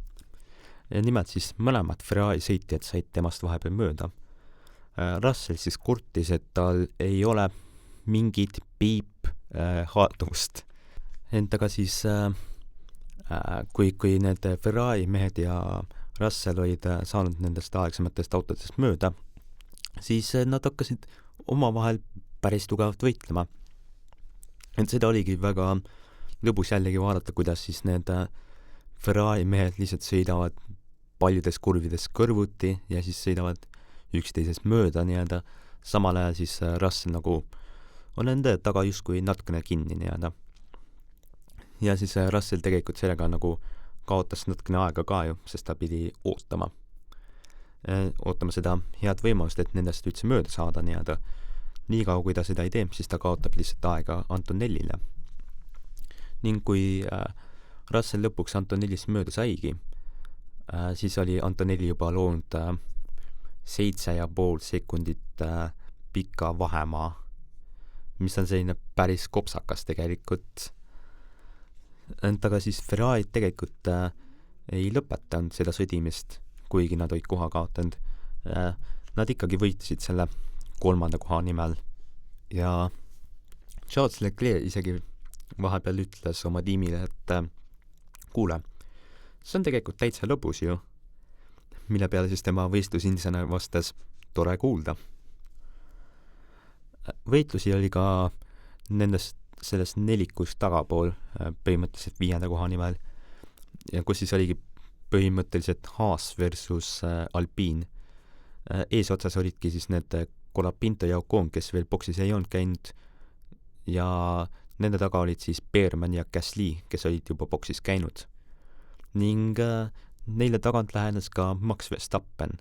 Nimelt siis mõlemad Ferrari sõitjad said temast vahepeal mööda. Russell siis kurtis, et tal ei ole mingit haarduvust. Aga siis kui need Ferrari mehed ja Russell olid saanud nendest aegsematest autodest mööda, siis nad hakkasid omavahel päris tugevalt võitlema. Et seda oligi väga lõbus jällegi vaadata, kuidas siis need Ferrari mehed lihtsalt sõidavad paljudes kurvides kõrvuti ja siis sõidavad üksteisest mööda nii-öelda, samal ajal siis Russell nagu on enda taga justkui natukene kinni nii-öelda. Ja siis Russell tegelikult sellega nagu kaotas natukene aega ka ju, sest ta pidi ootama seda head võimalust, et nendest üldse mööda saada nii-öelda. Nii kaua, kui ta seda ei tee, siis ta kaotab lihtsalt aega Antonellile. Ning kui Russell lõpuks Antonellist mööda saigi, siis oli Antonelli juba loonud 7,5 sekundit pika vahemaa, mis on selline päris kopsakas tegelikult. Aga siis Ferrari tegelikult ei lõpetanud seda sõdimist, kuigi nad olid koha kaotanud. Nad ikkagi võitsid selle 3. koha nimel ja Charles Leclerc isegi vahepeal ütles oma tiimile, et kuule, see on tegelikult täitsa lõbus ju, mille peale siis tema võistlusinsener vastas, tore kuulda. Võitlusi oli ka sellest nelikust tagapool põhimõtteliselt 5. koha nimel ja kus siis oligi põhimõtteliselt Haas versus Alpine. Eesotsas olidki siis need Colapinto ja Ocon, kes veel boksis ei olnud käinud ja nende taga olid siis Beerman ja Gasly, kes olid juba boksis käinud. Ning neile tagant lähenes ka Max Verstappen,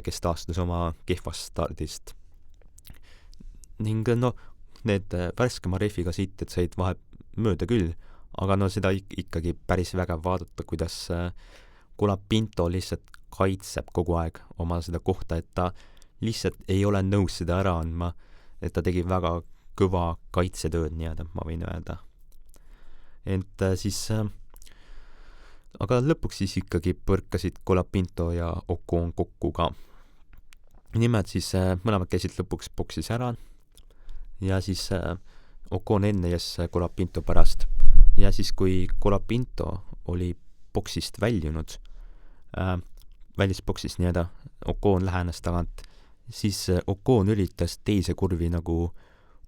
kes taastus oma kehvast stardist. Ning need värskema refiga sõitjad said vahe mööda küll, aga seda ikkagi päris vägev vaadata, kuidas Colapinto lihtsalt kaitseb kogu aeg oma seda kohta, et ta lihtsalt ei ole nõus seda ära andma, et ta tegi väga kõva kaitsetööd nii-öelda, ma võin öelda. Et siis aga lõpuks siis ikkagi põrkasid Colapinto ja Ocon kokku ka. Nimelt siis mõlemad käisid lõpuks boksis ära ja siis Ocon enne ja Colapinto pärast. Ja siis kui Colapinto oli boksist väljunud, välis boksist nii-öelda, Ocon lähenes tagant, siis Ocon üritas teise kurvi nagu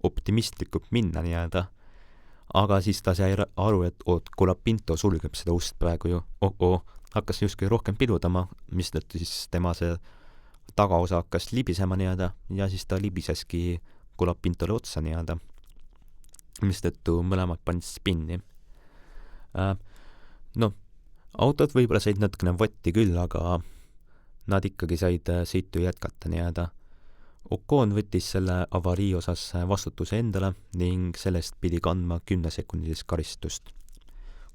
optimistlikult minna nii-öelda, aga siis ta sai aru, et Colapinto sulgeb seda ust praegu ju, hakkas justkui rohkem pidurdama, mistõttu siis tema see tagaosa hakkas libisema nii-öelda ja siis ta libiseski Colapintole otsa nii-öelda, mistõttu mõlemad panid spinni. Autod võib-olla said natukene võtti küll, aga nad ikkagi said sõitu jätkata nii-öelda. Ocon võttis selle avarii osas vastutuse endale ning sellest pidi kandma 10-sekundilist karistust.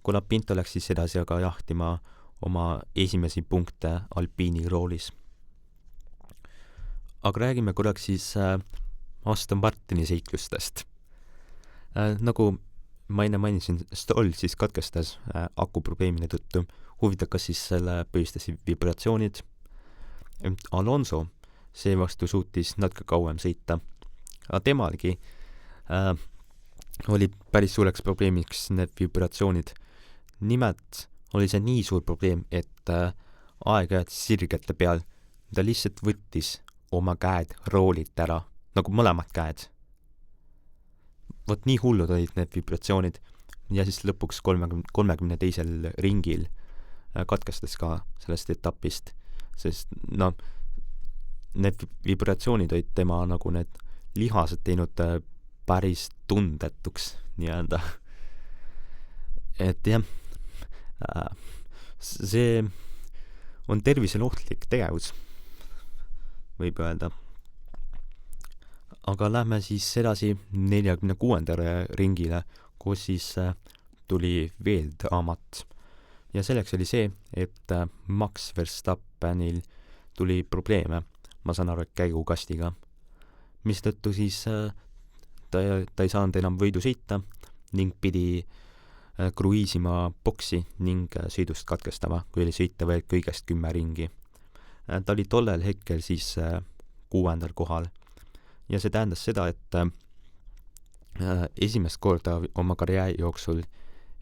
Colapinto läks siis edasi aga jahtima oma esimesi punkte Alpiini roolis. Aga räägime korraks siis Aston Martini seiklustest. Nagu ma enne mainisin, Stroll siis katkestas akuprobleemide tõttu. Huvitav, kas siis selle põhjustasid vibratsioonid. Alonso seevastu suutis natuke kauem sõita. Aga temalgi oli päris suureks probleemiks need vibratsioonid. Nimelt oli see nii suur probleem, et aeg-ajalt sirgete peal ta lihtsalt võttis oma käed roolilt ära, nagu mõlemad käed. Vot nii hullud olid need vibratsioonid ja siis lõpuks 32. ringil katkestas ka sellest etapist, sest need vibratsioonid olid tema nagu need lihased teinud päris tundetuks nii-öelda. Et jah, see on tervisele ohtlik tegevus, võib öelda. Aga lähme siis edasi 46. ringile, kus siis tuli veel draamat. Ja selleks oli see, et Max Verstappenil tuli probleeme, ma saan aru, et käigukastiga, mistõttu siis ta ei saanud enam võidu sõita ning pidi kruiisima boksi ning sõidust katkestama, kui oli sõita veel kõigest 10 ringi. Ta oli tollel hetkel siis 6. kohal ja see tähendas seda, et esimest korda oma karjääri jooksul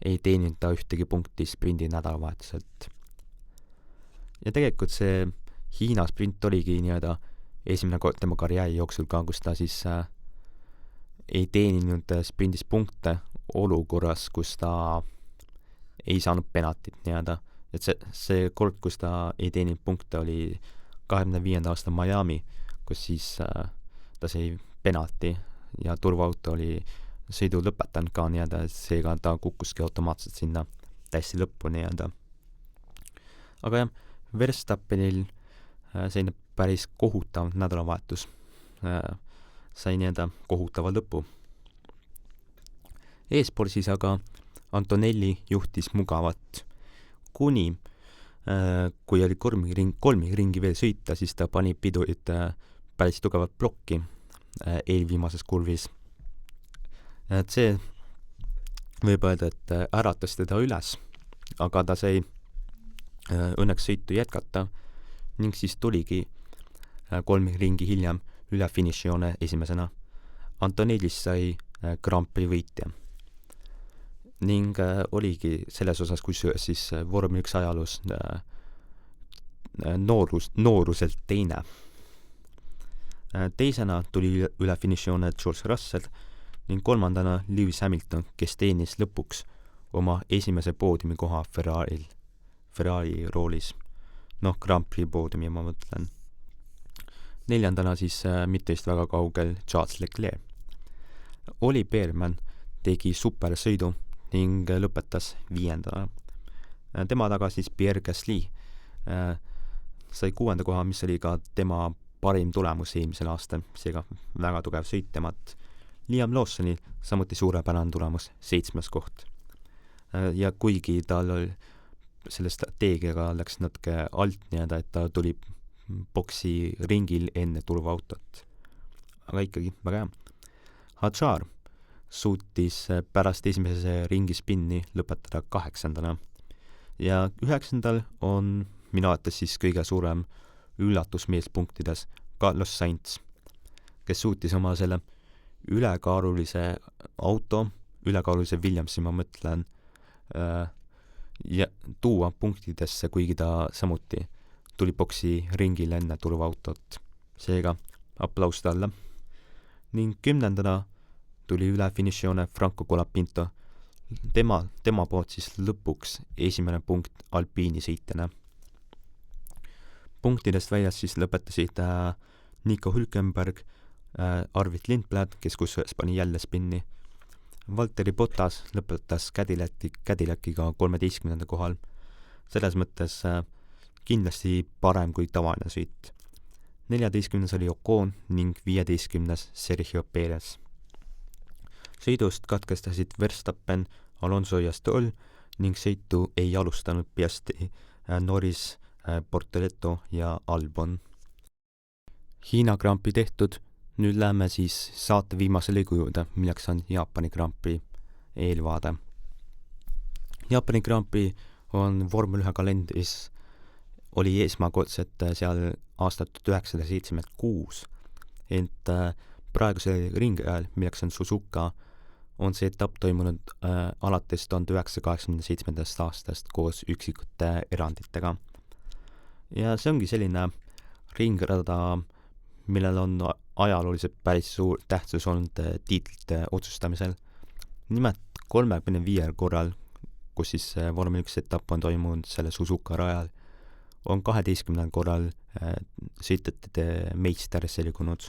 ei teeninud ta ühtegi punkti sprindi nädalavahetuselt. Ja tegelikult see Hiina sprint oligi nii-öelda esimene kord tema karjääri jooksul ka, kus ta siis ei teeninud sprindis punkte olukorras, kus ta ei saanud penatit nii-öelda. Et see kord, kus ta ei teeninud punkte, oli 25. aasta Miami, kus siis ta sai penalti ja turvaauto oli sõidu lõpetanud ka nii-öelda, seega ta kukkuski automaatselt sinna täiesti lõppu nii-öelda. Aga jah, Verstappenil selline päris kohutav nädalavahetus sai nii-öelda kohutava lõpu. Eespool siis aga Antonelli juhtis mugavat kuni kui oli kolmikringi veel sõita, siis ta pani pidurit päris tugevat plokki eelviimases kurvis. Et see võib öelda, et äratas teda üles, aga ta sai õnneks sõitu jätkata ning siis tuligi kolmikringi hiljem üle finišijoone esimesena. Antonellist sai Grand Prix võitja. Ning oligi selles osas, kus siis vormel 1 ajalus nooruselt teine. Teisena tuli üle finišijoone George Russell ning kolmandana Lewis Hamilton, kes teenis lõpuks oma esimese poodiumi koha Ferrari roolis. Grand Prix poodiumi ma mõtlen. Neljandana siis mitte just väga kaugel Charles Leclerc. Oli Beerman tegi supersõidu ning lõpetas 5. Tema taga siis Pierre Gasly sai 6. koha, mis oli ka tema parim tulemus eelmisel aastal, seega väga tugev sõit temat. Liam Lawsonil samuti suurepärane tulemus, 7. koht. Ja kuigi tal oli selle strateegiaga läks natuke alt nii-öelda, et ta tuli boksi ringil enne turvaautot. Aga ikkagi väga hea. Hadjar suutis pärast esimese ringi spinni lõpetada 8. Ja 9. on minu arvates siis kõige suurem üllatusmees punktides Carlos Sainz, kes suutis oma selle ülekaalulise auto, ülekaalulise Williamsi ma mõtlen, ja tuua punktidesse, kuigi ta samuti tuli boksi ringil enne turvaautot. Seega aplaus talle. Ning 10. tuli üle finišijoone Franco Colapinto. Tema poolt siis lõpuks esimene punkt Alpiini sõitjana. Punktidest väljas siis lõpetasid Nico Hülkenberg, Arvid Lindblad, kes kusjuures pani jälle spinni. Valtteri Bottas lõpetas Cadillaciga 13. kohal. Selles mõttes kindlasti parem kui tavaline sõit. 14. oli Ocon ning 15. Sergio Perez. Sõidust katkestasid Verstappen, Alonso ja Stroll ning sõitu ei alustanud Piastri, Norris, Portoletto ja Albon. Hiina Grand Prix tehtud, nüüd läheme siis saate viimase lõigu juurde, milleks on Jaapani Grand Prix eelvaade. Jaapani Grand Prix on vormel 1 kalendris, oli esmakordselt seal aastat 1976, ent praeguse ringi ajal, milleks on Suzuka, on see etapp toimunud alates 1987. aastast koos üksikute eranditega. Ja see ongi selline ringrada, millel on ajalooliselt päris suur tähtsus olnud tiitlite otsustamisel. Nimelt 35 korral, kus siis vormel 1 etapp on toimunud selle Suzuka rajal, on 12 korral sõitjate meister selgunud.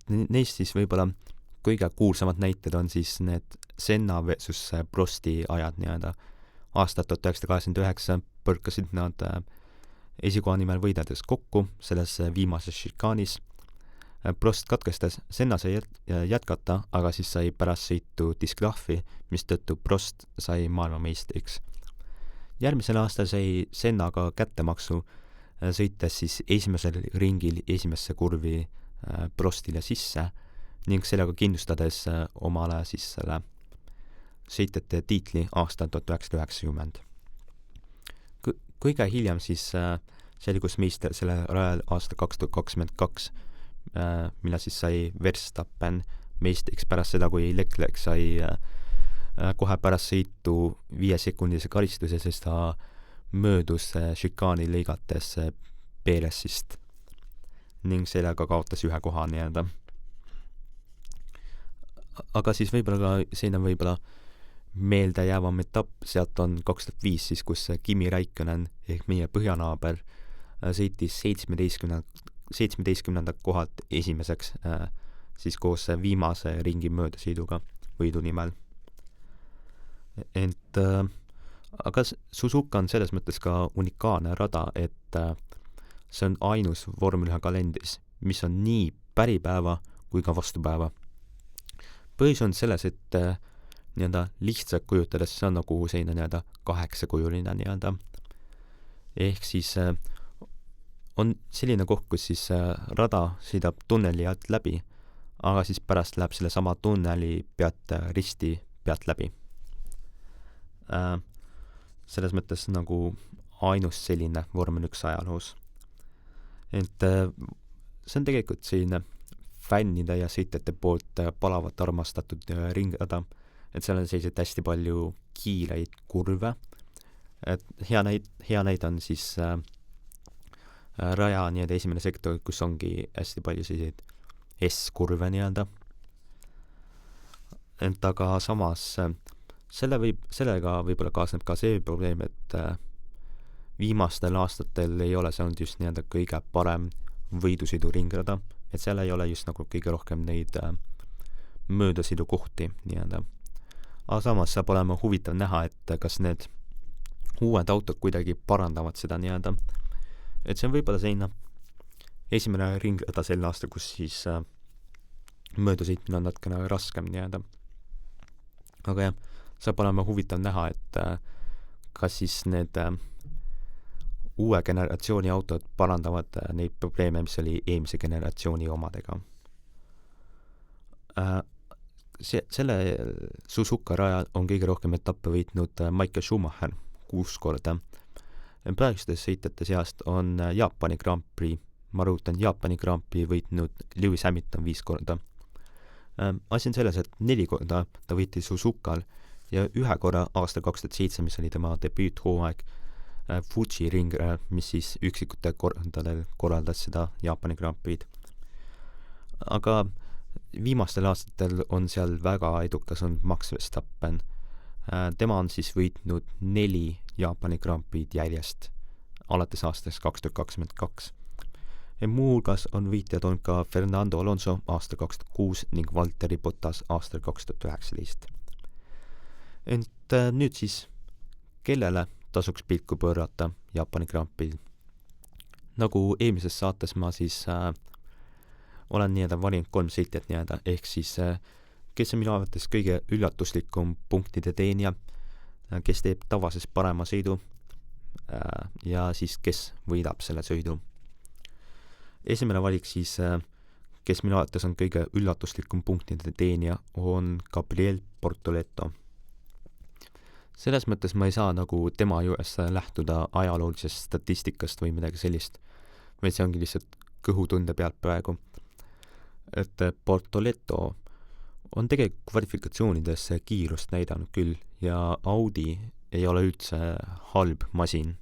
Neist siis võib-olla kõige kuulsamad näited on siis need Senna versus Prosti ajad nii-öelda. Aastat 1989 põrkasid nad esikoha nimel võideldes kokku selles viimases šikaanis. Prost katkestas, Senna sai jätkata, aga siis sai pärast sõitu disklahvi, mis tõttu Prost sai maailmameistriks. Järgmisel aastal sai Senna ka kättemaksu, sõites siis esimesel ringil esimesse kurvi Prostile sisse ning sellega kindlustades omale siis selle sõitjate tiitli aastal 1990. Kõige hiljem siis selgus meister selle rajal aasta 2022, mille siis sai Verstappen meistriks pärast seda, kui Leclerc sai kohe pärast sõitu 5-sekundilise karistuse, sest ta möödus šikaani lõigates Perezist ning sellega kaotas 1 koha nii-öelda. Aga siis võib-olla ka selline võib-olla meeldejäävam etapp, sealt on 2005 siis, kus Kimi Räikkönen ehk meie põhjanaaber sõitis 17. 17. kohalt esimeseks, siis koos viimase ringi möödasõiduga võidu nimel. Ent aga Suzuka on selles mõttes ka unikaalne rada, et see on ainus vormel 1 kalendris, mis on nii päripäeva kui ka vastupäeva. Põhjus on selles, et nii-öelda lihtsalt kujutades see on nagu selline nii-öelda 8-kujuline nii-öelda. Ehk siis on selline koht, kus siis rada sõidab tunneli alt läbi, aga siis pärast läheb selle sama tunneli pealt risti pealt läbi. Selles mõttes nagu ainus selline vormel 1 ajaloos. Et see on tegelikult selline fännide ja sõitjate poolt palavat armastatud ringrada, et seal on selliseid hästi palju kiireid kurve. Et hea näide on siis raja nii-öelda esimene sektor, kus ongi hästi palju selliseid S-kurve nii-öelda. Ent aga samas sellega võib-olla kaasneb ka see probleem, et viimastel aastatel ei ole see olnud just nii-öelda kõige parem võidusõidu ringrada, et seal ei ole just nagu kõige rohkem neid möödasõidukohti nii-öelda. Aga samas saab olema huvitav näha, et kas need uued autod kuidagi parandavad seda nii-öelda. Et see on võib-olla selline esimene ringrada sel aastal, kus siis möödasõitmine on natukene raskem nii-öelda. Aga jah, saab olema huvitav näha, et kas siis need uue generatsiooni autod parandavad neid probleeme, mis oli eelmise generatsiooni omadega. Selle Suzuka rajal on kõige rohkem etappe võitnud Michael Schumacher 6 korda. Praegustes sõitjate seast on Jaapani Grand Prix, ma rõhutan, Jaapani Grand Prix võitnud Lewis Hamilton 5 korda. Asi on selles, et 4 korda ta võitis Suzukal ja 1 korra aastal 2007, mis oli tema debüüthooaeg Fuji ring, mis siis üksikute kordadel korraldas seda Jaapani Grand Prix'd. Aga viimastel aastatel on seal väga edukas olnud Max Verstappen. Tema on siis võitnud 4 Jaapani Grand Prix'd järjest alates aastast 2022. Muuhulgas on võitjad olnud ka Fernando Alonso aastal 2006 ning Valtteri Bottas aastal 2019. Ent nüüd siis, kellele tasuks pilku pöörata Jaapani Grand Prix'l? Nagu eelmises saates ma siis olen nii-öelda valinud 3 sõitjat nii-öelda, ehk siis kes on minu arvates kõige üllatuslikum punktide teenija, kes teeb tavases parema sõidu ja siis kes võidab selle sõidu. Esimene valik siis, kes minu arvates on kõige üllatuslikum punktide teenija, on Gabriel Bortoleto. Selles mõttes ma ei saa nagu tema juures lähtuda ajaloolisest statistikast või midagi sellist, vaid see ongi lihtsalt kõhutunde pealt praegu. Et Bortoleto on tegelikult kvalifikatsioonides kiirust näidanud küll ja Audi ei ole üldse halb masin.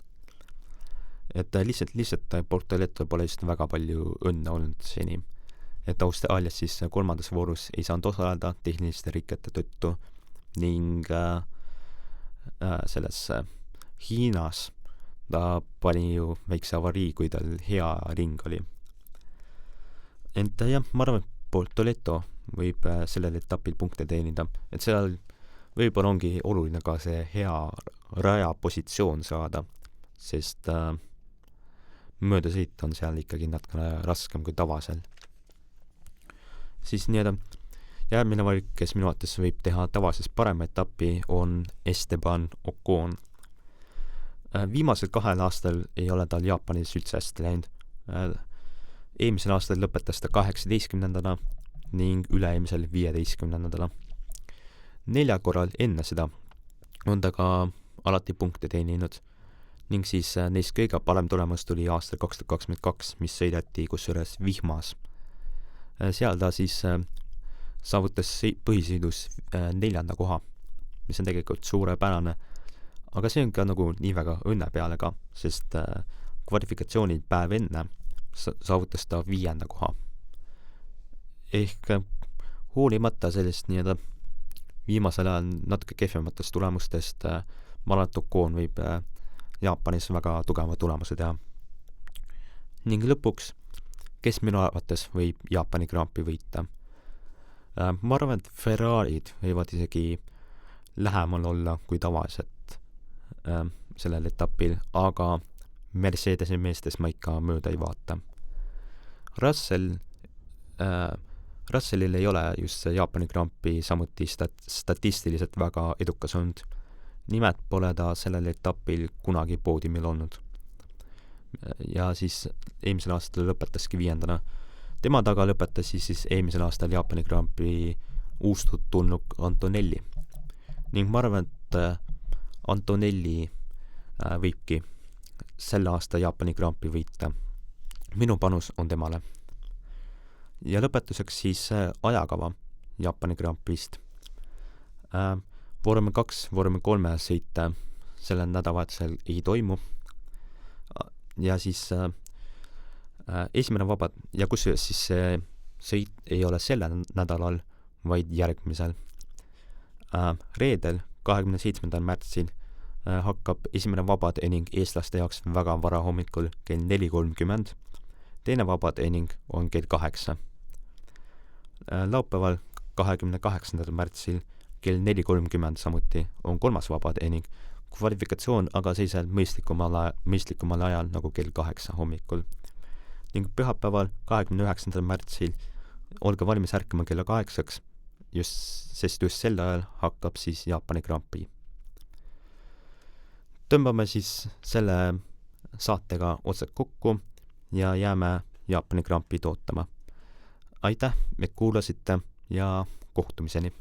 Et lihtsalt Bortoleto pole just väga palju õnne olnud seni. Et Austraalias siis 3. voorus ei saanud osaleda tehniliste rikete tõttu ning selles Hiinas ta pani ju väikse avarii, kui tal hea ring oli. Ent jah, ma arvan, et Bortoleto võib sellel etapil punkte teenida, et seal võib-olla ongi oluline ka see hea rajapositsioon saada, sest möödasõit on seal ikkagi natukene raskem kui tavasel. Siis nii-öelda järgmine valik, kes minu arvates võib teha tavases parema etapi, on Esteban Ocon. Viimasel 2 aastal ei ole tal Jaapanis üldse hästi läinud. Eelmisel aastal lõpetas ta 18. ning üle-eelmisel 15. 4 korral enne seda on ta ka alati punkte teeninud ning siis neist kõige parem tulemus tuli aastal 2022, mis sõideti kusjuures vihmas. Seal ta siis saavutas põhisõidus 4. koha, mis on tegelikult suurepärane, aga see on ka nagu nii väga õnne peale ka, sest kvalifikatsioonid päev enne saavutas ta 5. koha. Ehk hoolimata sellest nii-öelda viimasel ajal natuke kehvematest tulemustest Ocon võib Jaapanis väga tugeva tulemuse teha. Ning lõpuks kes minu arvates võib Jaapani Grand Prix võita? Ma arvan, et Ferrarid võivad isegi lähemal olla kui tavaliselt sellel etapil, aga Mercedese meestest ma ikka mööda ei vaata. Russellil ei ole just see Jaapani Grand Prix samuti statistiliselt väga edukas olnud. Nimelt pole ta sellel etapil kunagi poodiumil olnud. Ja siis eelmisel aastal lõpetaski 5. Tema taga lõpetas siis eelmisel aastal Jaapani Grand Prix uustult tulnud Antonelli. Ning ma arvan, et Antonelli võibki selle aasta Jaapani Grand Prix võita. Minu panus on temale. Ja lõpetuseks siis ajakava Jaapani Grand Prix'st. Vorm 2, Vorm 3 sõite sellel nädalavahetusel ei toimu. Ja siis esimene vabad, ja kusjuures siis see sõit ei ole sellel nädalal, vaid järgmisel. Reedel, 27. märtsil hakkab esimene vabadeening eestlaste jaoks väga vara hommikul kell 4:30. Teine vabadeening on kell 8. Laupäeval, 28. märtsil kell 4:30 samuti on kolmas vabadeening. Kvalifikatsioon aga seisab mõistlikumal ajal nagu kell 8 hommikul. Ning pühapäeval, 29. märtsil olge valmis ärkama kella 8, sest just sel ajal hakkab siis Jaapani Grand Prix. Tõmbame siis selle saatega otsad kokku ja jääme Jaapani Grand Prix ootama. Aitäh, et kuulasite ja kohtumiseni!